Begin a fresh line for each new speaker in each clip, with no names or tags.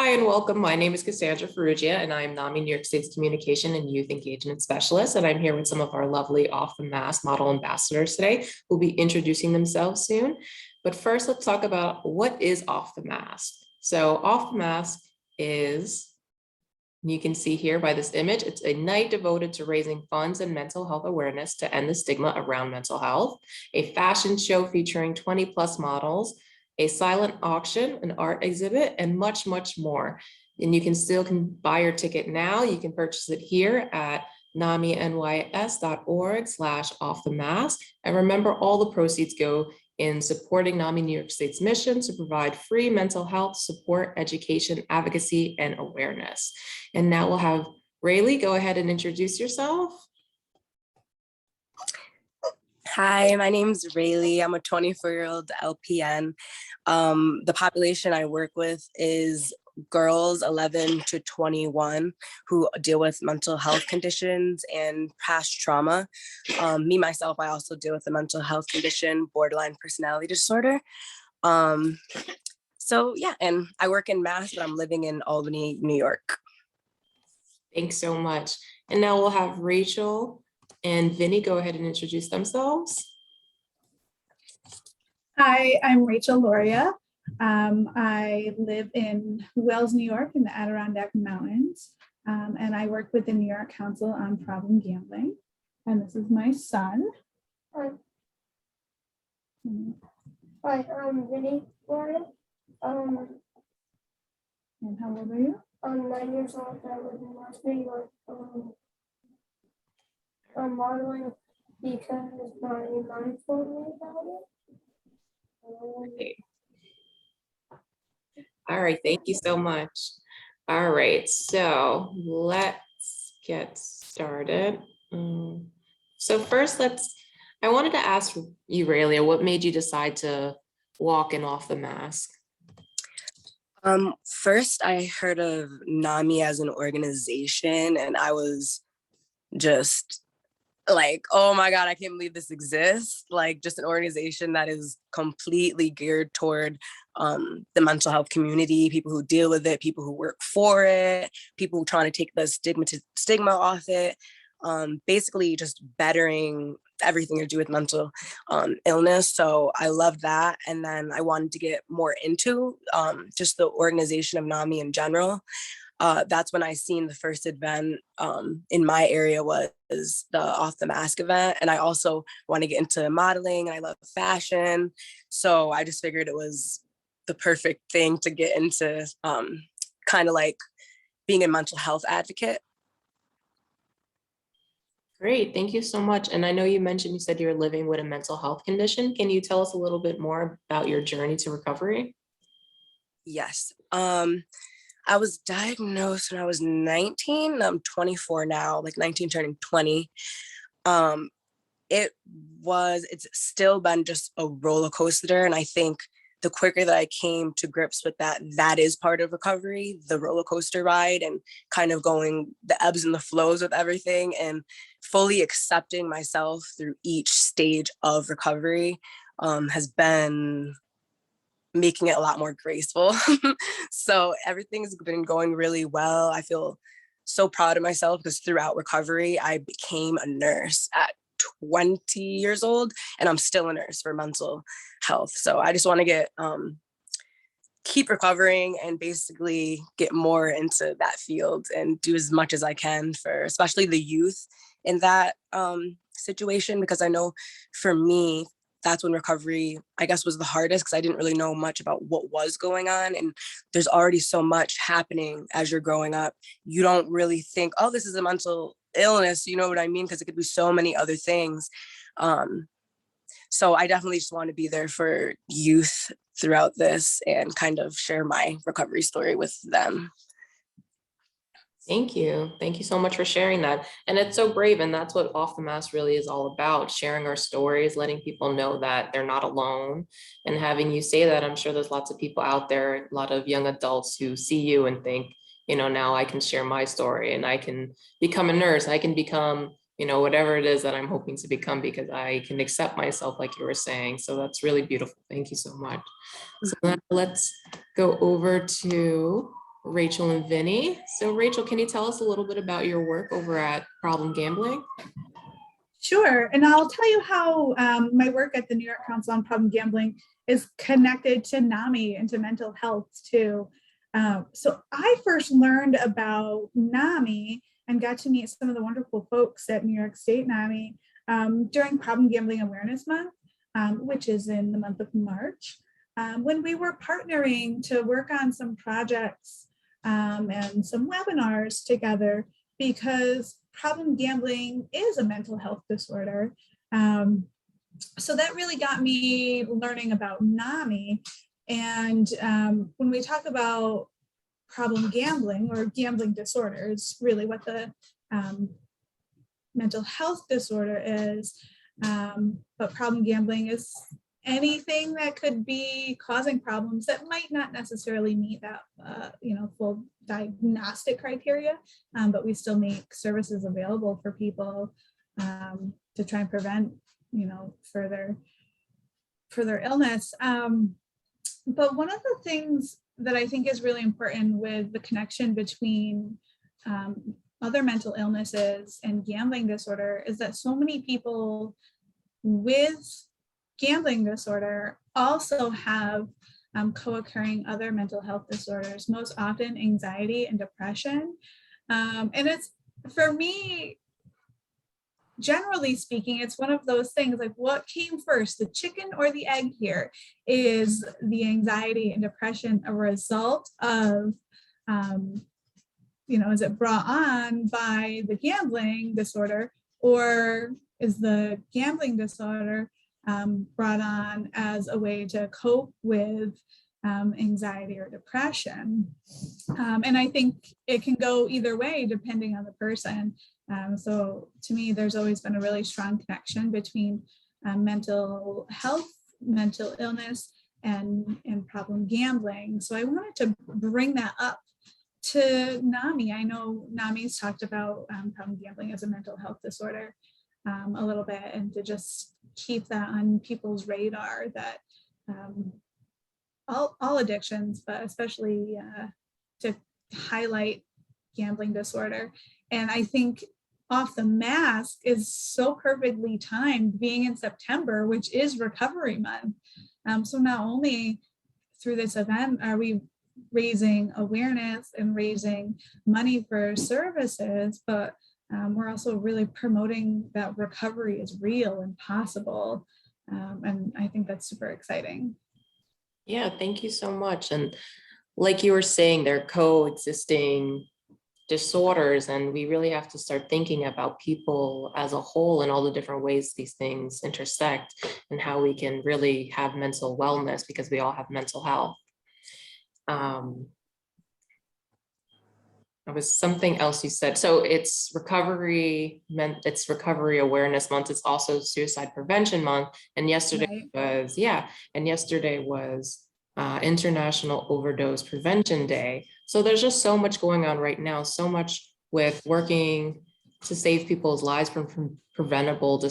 Hi and welcome. My name is Cassandra Farrugia and I'm NAMI-New York State's Communication and Youth Engagement Specialist. And I'm here with some of our lovely Off the Mask model ambassadors today who will be introducing themselves soon. But first, let's talk about what is Off the Mask. So Off the Mask is, you can see here by this image, it's a night devoted to raising funds and mental health awareness to end the stigma around mental health, a fashion show featuring 20+ models, a silent auction, an art exhibit, and much, much more. And you can still buy your ticket now. You can purchase it here at NAMI-NYS.org/offthemask. And remember, all the proceeds go in supporting NAMI New York State's mission to provide free mental health support, education, advocacy, and awareness. And now we'll have Railea go ahead and introduce yourself.
Hi, my name's Railea. I'm a 24-year-old LPN. The population I work with is girls 11 to 21 who deal with mental health conditions and past trauma. Me, myself, I also deal with a mental health condition, borderline personality disorder. So yeah, and I work in Mass, but I'm living in Albany, New York.
Thanks so much. And now we'll have Rachel and Vinnie go ahead and introduce themselves.
Hi, I'm Rachel Lauria. I live in Wells, New York in the Adirondack Mountains, and I work with the New York Council on Problem Gambling. And this is my son.
Hi. Hi, I'm Vinnie Lauria.
And how old are you?
I'm 9 years old. I live in West New York. I'm modeling because my mom told me about it.
All right, thank you so much. All right, so let's get started. So first, I wanted to ask you, Railea, what made you decide to walk in Off the Mask?
First, I heard of NAMI as an organization, and I was just like, oh my God, I can't believe this exists. Like, just an organization that is completely geared toward the mental health community, people who deal with it, people who work for it, people who are trying to take the stigma off it. Basically just bettering everything to do with mental illness. So I loved that. And then I wanted to get more into just the organization of NAMI in general. That's when I seen the first event in my area was the Off the Mask event. And I also want to get into modeling and I love fashion. So I just figured it was the perfect thing to get into, kind of like being a mental health advocate.
Great, thank you so much. And I know you said you're living with a mental health condition. Can you tell us a little bit more about your journey to recovery?
Yes. I was diagnosed when I was 19. I'm 24 now, like 19 turning 20. It's still been just a roller coaster. And I think the quicker that I came to grips with that is part of recovery, the roller coaster ride and kind of going the ebbs and the flows with everything and fully accepting myself through each stage of recovery has been making it a lot more graceful. So everything's been going really well. I feel so proud of myself because throughout recovery, I became a nurse at 20 years old and I'm still a nurse for mental health. So I just want to keep recovering and basically get more into that field and do as much as I can for especially the youth in that situation, because I know for me, that's when recovery, I guess, was the hardest because I didn't really know much about what was going on. And there's already so much happening as you're growing up. You don't really think, oh, this is a mental illness, you know what I mean? Because it could be so many other things. So I definitely just want to be there for youth throughout this and kind of share my recovery story with them.
Thank you. Thank you so much for sharing that. And it's so brave. And that's what Off the Mask really is all about, sharing our stories, letting people know that they're not alone. And having you say that, I'm sure there's lots of people out there, a lot of young adults who see you and think, now I can share my story and I can become a nurse. I can become, whatever it is that I'm hoping to become because I can accept myself, like you were saying. So that's really beautiful. Thank you so much. So now let's go over to Rachel and Vinnie. So Rachel, can you tell us a little bit about your work over at Problem Gambling?
Sure, and I'll tell you how my work at the New York Council on Problem Gambling is connected to NAMI and to mental health too. So I first learned about NAMI and got to meet some of the wonderful folks at New York State NAMI during Problem Gambling Awareness Month, which is in the month of March, when we were partnering to work on some projects and some webinars together, because problem gambling is a mental health disorder. So that really got me learning about NAMI. And when we talk about problem gambling or gambling disorders, really what the mental health disorder is, but problem gambling is anything that could be causing problems that might not necessarily meet that full diagnostic criteria, but we still make services available for people to try and prevent further illness. But one of the things that I think is really important with the connection between other mental illnesses and gambling disorder is that so many people with gambling disorder also have co-occurring other mental health disorders, most often anxiety and depression. And it's, for me, generally speaking, it's one of those things like, what came first, the chicken or the egg here? Is the anxiety and depression a result of, is it brought on by the gambling disorder, or is the gambling disorder brought on as a way to cope with anxiety or depression? And I think it can go either way depending on the person. So to me, there's always been a really strong connection between mental health, mental illness, and problem gambling. So I wanted to bring that up to NAMI. I know NAMI's talked about problem gambling as a mental health disorder a little bit, and to just keep that on people's radar, that all addictions, but especially to highlight gambling disorder. And I think Off the Mask is so perfectly timed, being in September, which is Recovery Month. So not only through this event are we raising awareness and raising money for services, but we're also really promoting that recovery is real and possible. And I think that's super exciting.
Yeah, thank you so much. And like you were saying, they're coexisting disorders, and we really have to start thinking about people as a whole and all the different ways these things intersect, and how we can really have mental wellness, because we all have mental health. There was something else you said. So it's Recovery Awareness Month. It's also Suicide Prevention Month. And yesterday was International Overdose Prevention Day. So there's just so much going on right now, so much with working to save people's lives from preventable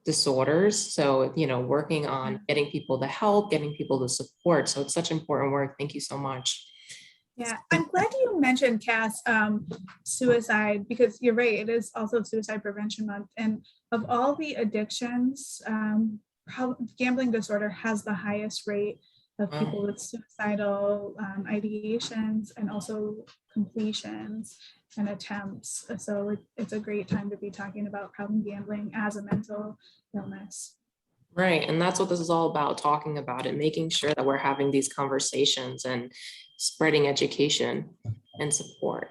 disorders. So, working on getting people the help, getting people the support. So it's such important work. Thank you so much.
Yeah, I'm glad you mentioned, Cass, suicide, because you're right, it is also Suicide Prevention Month. And of all the addictions, gambling disorder has the highest rate of people with suicidal ideations and also completions and attempts. So it's a great time to be talking about problem gambling as a mental illness.
Right, and that's what this is all about, talking about it, making sure that we're having these conversations and spreading education and support.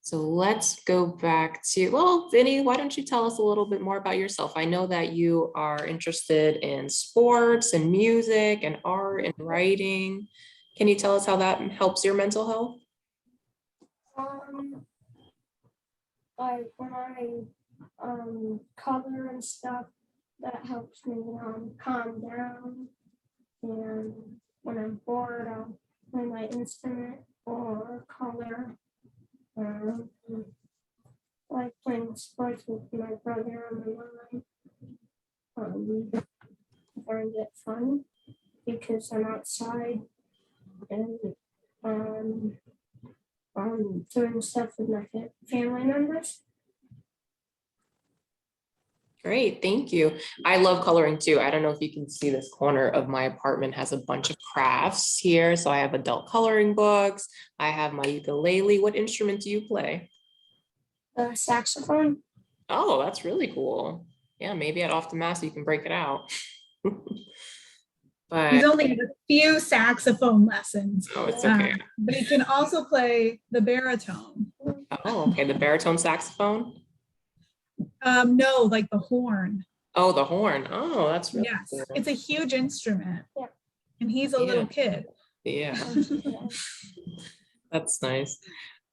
So let's go back to, well, Vinnie, why don't you tell us a little bit more about yourself? I know that you are interested in sports and music and art and writing. Can you tell us how that helps your mental health?
Like when I color and stuff, that helps me calm down. And when I'm bored, I'll play my instrument or color. Like playing sports with my brother and my mom. I find it fun because I'm outside and doing stuff with my family members.
Great, thank you. I love coloring too. I don't know if you can see this corner of my apartment has a bunch of crafts here. So I have adult coloring books. I have my ukulele. What instrument do you play?
The saxophone.
Oh, that's really cool. Yeah, maybe at Off the Mass you can break it out. But
He's only had a few saxophone lessons,
oh, it's okay.
but he can also play the baritone.
Oh, okay, the baritone saxophone.
No, like the horn.
Oh, the horn. Oh, that's really
Yes,
cool.
it's a huge instrument.
Yeah.
And he's a little kid.
Yeah, that's nice.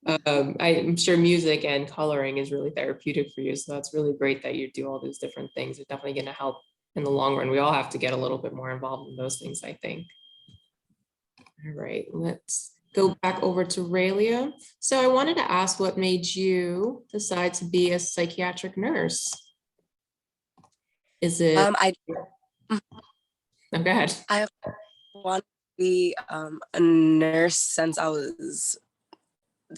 I'm sure music and coloring is really therapeutic for you. So that's really great that you do all these different things. It's definitely going to help in the long run. We all have to get a little bit more involved in those things, I think. All right, let's go back over to Railea. So I wanted to ask what made you decide to be a psychiatric nurse? Is it,
I
oh, go ahead.
I want to be a nurse since I was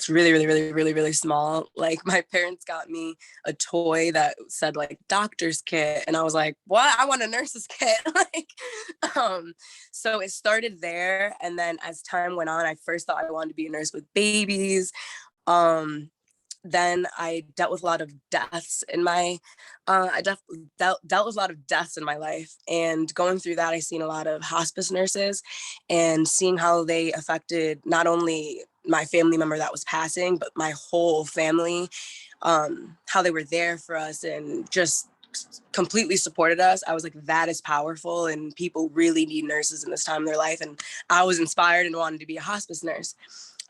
really small. Like my parents got me a toy that said like doctor's kit, and I was like, what? I want a nurse's kit. So it started there, and then as time went on, I first thought I wanted to be a nurse with babies. Then I dealt with a lot of deaths in my dealt with a lot of deaths in my life, and going through that, I seen a lot of hospice nurses and seeing how they affected not only my family member that was passing, but my whole family, how they were there for us and just completely supported us. I was like, that is powerful, and people really need nurses in this time of their life. And I was inspired and wanted to be a hospice nurse.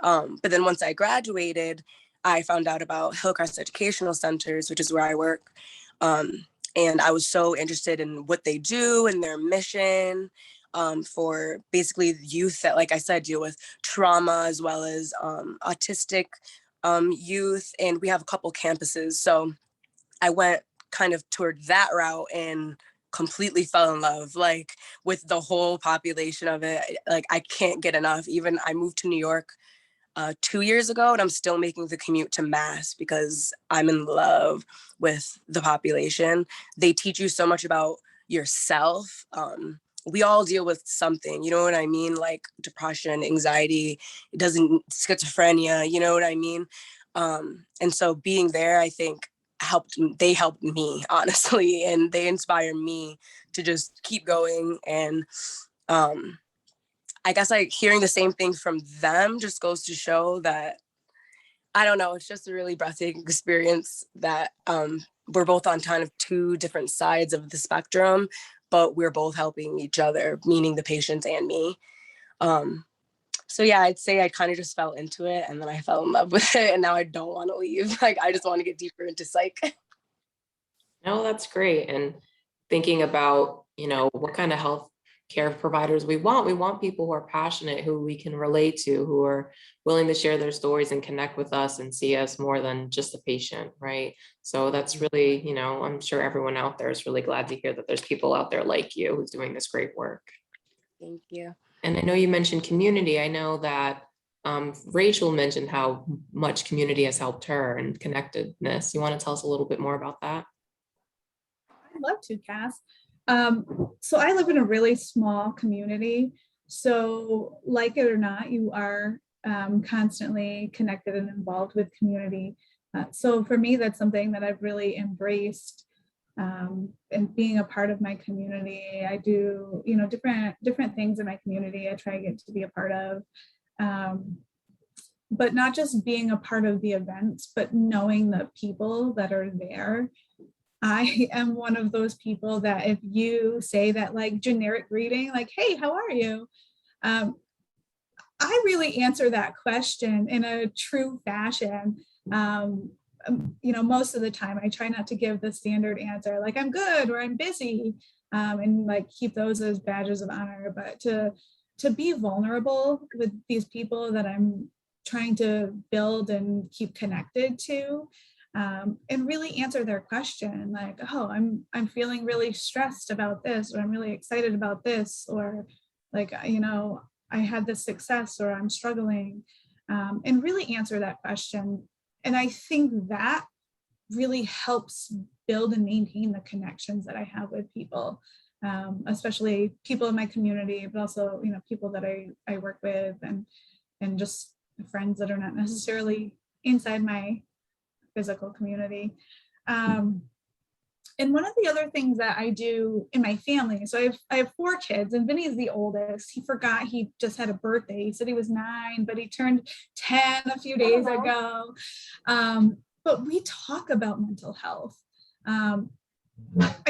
But then once I graduated, I found out about Hillcrest Educational Centers, which is where I work. And I was so interested in what they do and their mission, for basically youth that, like I said, deal with trauma as well as autistic youth. And we have a couple campuses. So I went kind of toward that route and completely fell in love, like with the whole population of it. Like I can't get enough. Even I moved to New York 2 years ago, and I'm still making the commute to Mass because I'm in love with the population. They teach you so much about yourself. We all deal with something, you know what I mean? Like depression, anxiety, schizophrenia, you know what I mean? And so being there, I think they helped me, honestly, and they inspire me to just keep going. And I guess like hearing the same thing from them just goes to show that, I don't know, it's just a really breathtaking experience that we're both on kind of two different sides of the spectrum, but we're both helping each other, meaning the patients and me. So yeah, I'd say I kind of just fell into it, and then I fell in love with it, and now I don't want to leave. Like I just want to get deeper into psych.
No, that's great. And thinking about, what kind of health care providers we want people who are passionate, who we can relate to, who are willing to share their stories and connect with us and see us more than just a patient, right? So that's really, I'm sure everyone out there is really glad to hear that there's people out there like you who's doing this great work.
Thank you.
And I know you mentioned community. I know that Rachel mentioned how much community has helped her and connectedness. You want to tell us a little bit more about that?
I'd love to, Cass. So I live in a really small community. So like it or not, you are constantly connected and involved with community. So for me, that's something that I've really embraced, and being a part of my community. I do, different things in my community I try to get to be a part of. But not just being a part of the events, but knowing the people that are there. I am one of those people that if you say that like generic greeting, like, hey, how are you? I really answer that question in a true fashion. Most of the time I try not to give the standard answer, like I'm good or I'm busy, and like keep those as badges of honor, but to be vulnerable with these people that I'm trying to build and keep connected to, and really answer their question, like, oh, I'm feeling really stressed about this, or I'm really excited about this, or like, I had this success, or I'm struggling. and really answer that question. And I think that really helps build and maintain the connections that I have with people, especially people in my community, but also, you know, people that I work with, and just friends that are not necessarily inside my physical community. And one of the other things that I do in my family, so I have 4 kids, and Vinnie is the oldest. He forgot he just had a birthday. He said he was 9, but he turned 10 a few days ago. But we talk about mental health. I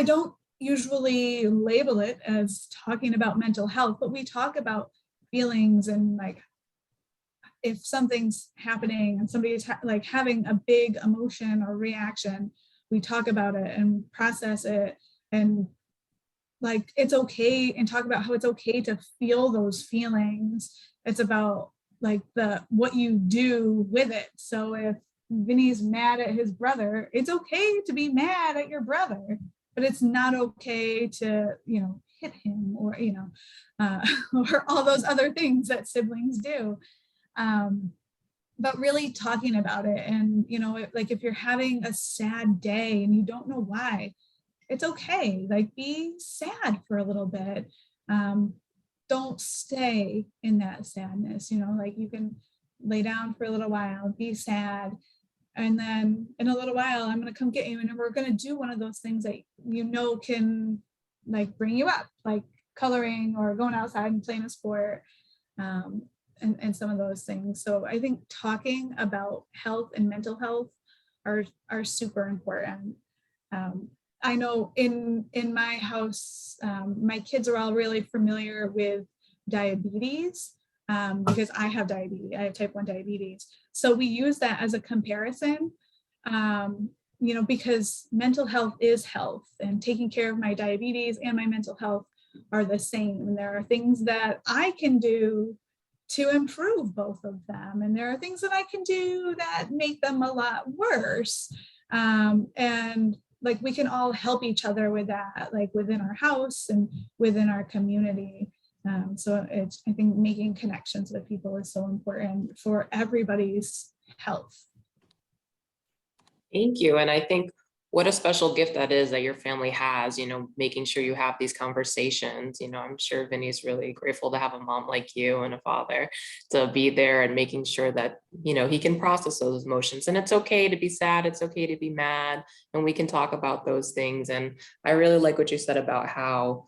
don't usually label it as talking about mental health, but we talk about feelings, and like if something's happening and somebody's like having a big emotion or reaction, we talk about it and process it, and like it's okay, and talk about how it's okay to feel those feelings. It's about like what you do with it. So if Vinny's mad at his brother, it's okay to be mad at your brother, but it's not okay to, you know, hit him, or, you know, or all those other things that siblings do. But really talking about it, and, you know, like if you're having a sad day and you don't know why, it's okay. Like, be sad for a little bit. Don't stay in that sadness, you know, like you can lay down for a little while, be sad, and then in a little while, I'm going to come get you, and we're going to do one of those things that, you know, can like bring you up, like coloring or going outside and playing a sport. And some of those things. So I think talking about health and mental health are super important. I know in my house, my kids are all really familiar with diabetes, because I have diabetes. I have type 1 diabetes. So we use that as a comparison, you know, because mental health is health, and taking care of my diabetes and my mental health are the same. And there are things that I can do to improve both of them, and there are things that I can do that make them a lot worse. And like we can all help each other with that, like within our house and within our community. So I think making connections with people is so important for everybody's health.
Thank you. And I think what a special gift that is that your family has, you know, making sure you have these conversations. You know, I'm sure Vinny's really grateful to have a mom like you and a father to be there, and making sure that, you know, he can process those emotions. And it's okay to be sad. It's okay to be mad. And we can talk about those things. And I really like what you said about how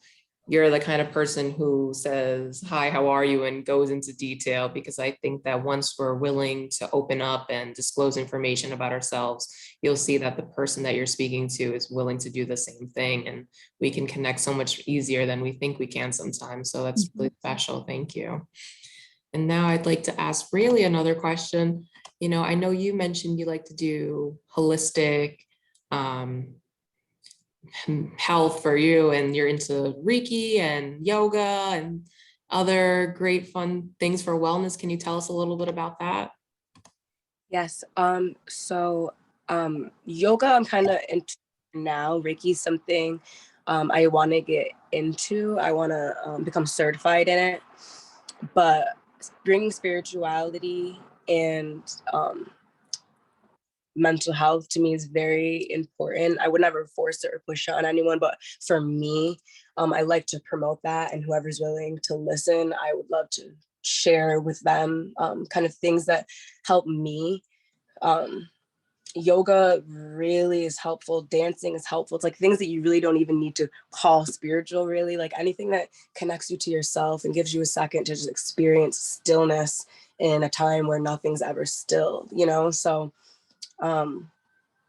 you're the kind of person who says, hi, how are you? And goes into detail, because I think that once we're willing to open up and disclose information about ourselves, you'll see that the person that you're speaking to is willing to do the same thing. And we can connect so much easier than we think we can sometimes. So that's really special. Thank you. And now I'd like to ask Railea another question. You know, I know you mentioned you like to do holistic health for you, and you're into Reiki and yoga and other great fun things for wellness. Can you tell us a little bit about that?
Yes. Yoga I'm kind of into now. Reiki is something I want to get into. I want to become certified in it. But bringing spirituality and mental health to me is very important. I would never force it or push it on anyone, but for me, I like to promote that, and whoever's willing to listen, I would love to share with them kind of things that help me. Yoga really is helpful. Dancing is helpful. It's like things that you really don't even need to call spiritual, really. Like anything that connects you to yourself and gives you a second to just experience stillness in a time where nothing's ever still, you know? So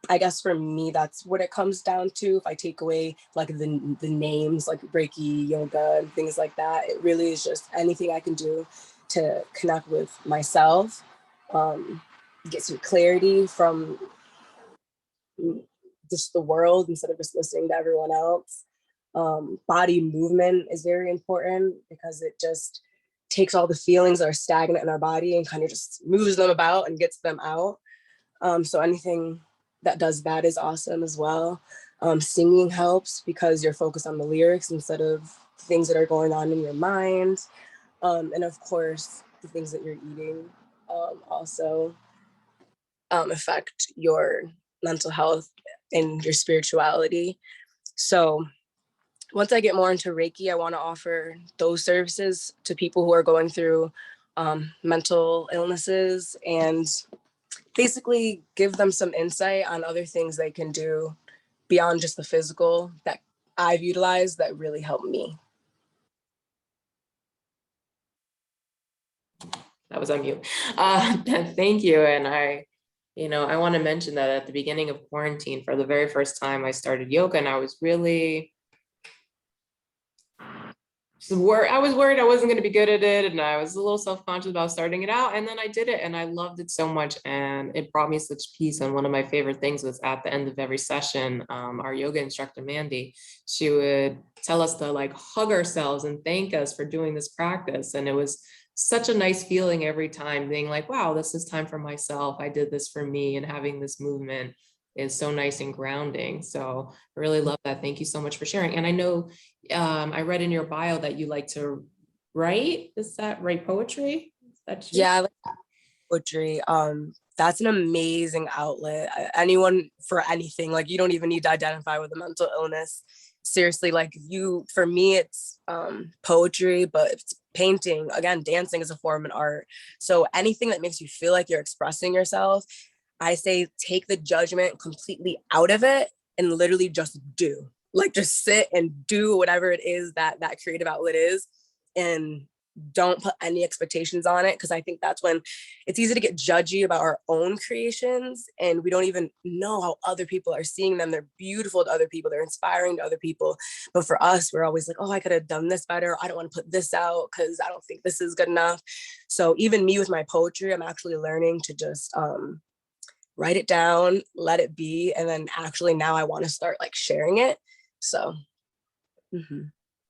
I guess for me, that's what it comes down to. If I take away like the names like Reiki, yoga, and things like that, it really is just anything I can do to connect with myself, get some clarity from just the world instead of just listening to everyone else. Body movement is very important because it just takes all the feelings that are stagnant in our body and kind of just moves them about and gets them out. So anything that does that is awesome as well. Singing helps because you're focused on the lyrics instead of things that are going on in your mind. And of course, the things that you're eating. also affect your mental health and your spirituality. So once I get more into Reiki, I want to offer those services to people who are going through mental illnesses and basically give them some insight on other things they can do beyond just the physical that I've utilized that really helped me.
That was on mute. Thank you. And I want to mention that at the beginning of quarantine, for the very first time, I started yoga, and I was really I was worried I wasn't going to be good at it, and I was a little self-conscious about starting it out, and then I did it, and I loved it so much, and it brought me such peace. And one of my favorite things was at the end of every session, our yoga instructor, Mandy, she would tell us to like hug ourselves and thank us for doing this practice. And it was such a nice feeling every time, being like, wow, this is time for myself. I did this for me, and having this movement is so nice and grounding. So I really love that. Thank you so much for sharing. And I know I read in your bio that you like to write. Is that write poetry? Is that true?
Yeah, I like poetry. That's an amazing outlet. Anyone for anything, like you don't even need to identify with a mental illness. Seriously, like for me, it's poetry, but it's painting. Again, dancing is a form of art. So anything that makes you feel like you're expressing yourself, I say take the judgment completely out of it and literally just do. Like just sit and do whatever it is that creative outlet is, and don't put any expectations on it, because I think that's when it's easy to get judgy about our own creations and we don't even know how other people are seeing them. They're beautiful to other people, they're inspiring to other people, but for us, we're always like, oh, I could have done this better, I don't want to put this out because I don't think this is good enough. So even me with my poetry, I'm actually learning to just write it down, let it be, and then actually now I want to start like sharing it. So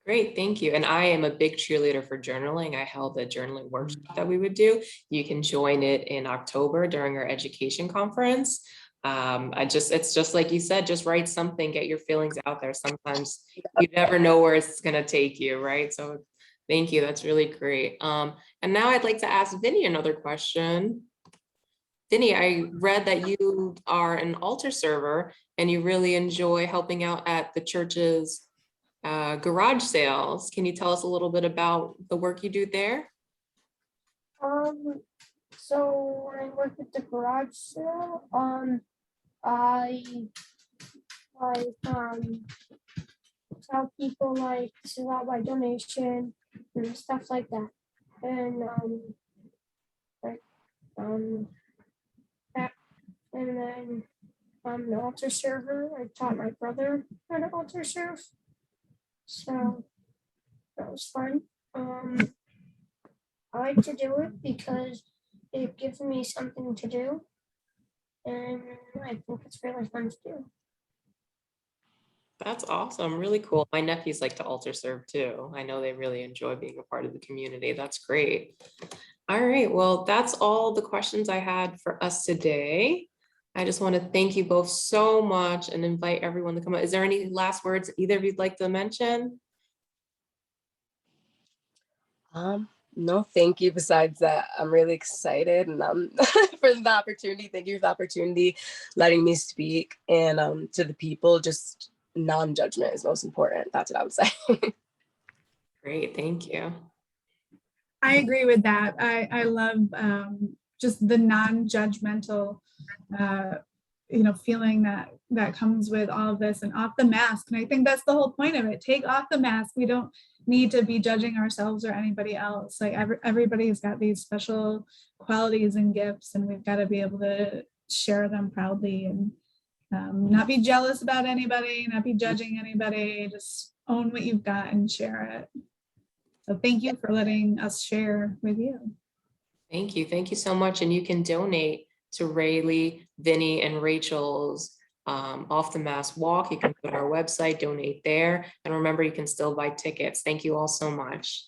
Great, thank you. And I am a big cheerleader for journaling. I held a journaling workshop that we would do. You can join it in October during our education conference. It's just like you said, just write something, get your feelings out there. Sometimes you never know where it's gonna take you, right? So thank you, that's really great. And now I'd like to ask Vinnie another question. Vinnie, I read that you are an altar server and you really enjoy helping out at the church's garage sales. Can you tell us a little bit about the work you do there?
So when I work at the garage sale, I tell people like to fill out my donation and stuff like that. And and then I'm an altar server. I taught my brother how to altar serve. So that was fun. I like to do it because it gives me something to do. And I think it's really fun to do.
That's awesome, really cool. My nephews like to altar serve too. I know they really enjoy being a part of the community. That's great. All right, well, that's all the questions I had for us today. I just want to thank you both so much and invite everyone to come up. Is there any last words either of you'd like to mention?
No, thank you. Besides that, I'm really excited and for the opportunity. Thank you for the opportunity, letting me speak. And to the people, just non-judgment is most important. That's what I would say.
Great, thank you.
I agree with that. I love just the non-judgmental, feeling that comes with all of this, and off the mask. And I think that's the whole point of it. Take off the mask. We don't need to be judging ourselves or anybody else. Like everybody's got these special qualities and gifts, and we've got to be able to share them proudly and not be jealous about anybody, not be judging anybody. Just own what you've got and share it. So thank you for letting us share with you.
Thank you. Thank you so much. And you can donate to Railea, Vinnie, and Rachel's Off the Mask Walk. You can go to our website, donate there. And remember, you can still buy tickets. Thank you all so much.